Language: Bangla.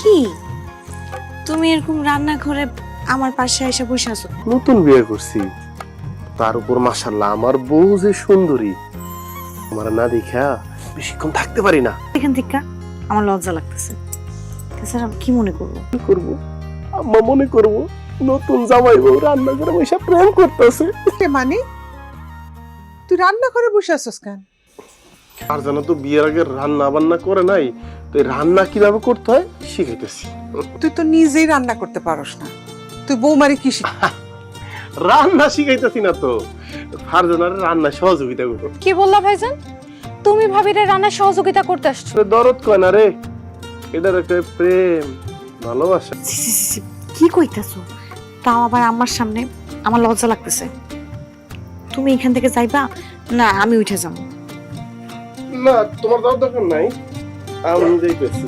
কি তুমি এরকম রান্নাঘরে আমার পাশে এসে বসে আছো? নতুন বিয়ে করছি, তার উপর মাশাআল্লাহ আমার বউ যে সুন্দরী, আমার না দেখা বেশিক্ষণ থাকতে পারি না। এখান থেকে আমার লজ্জা লাগতেছে। তাছাড়া কি মনে করবো? কি করব? আম্মা মনে করব নতুন জামাই বউ রান্না করে বসে প্রেম করতেছে। মানে তুই রান্না করে বসে আছিস কেন? আর জানো তো বিয়ের আগে রান্না বান্না করে নাই, তো এই রান্না কিভাবে করতে হয় শিখাইতেছি। তুই তো নিজেই রান্না করতে পারস না, তুই বৌমারি কি রান্না শিখাইতেছি না তো, ফারজানার রান্না সহযোগিতা করো। কি বললা ভাইজান? তুমি ভাবিরে রান্না সহযোগিতা করতে আসছো? দরদ কয় না রে, এটার একটা প্রেম ভালোবাসা। ছি, ছি, ছি, ছি, কি কইতাছো? তাও আবার আমার সামনে, আমার লজ্জা লাগতেছে। তুমি এখান থেকে যাইবা না আমি উঠে যাবো? না তোমার যাওয়ার দরকার নাই, আমি যাইতেছি।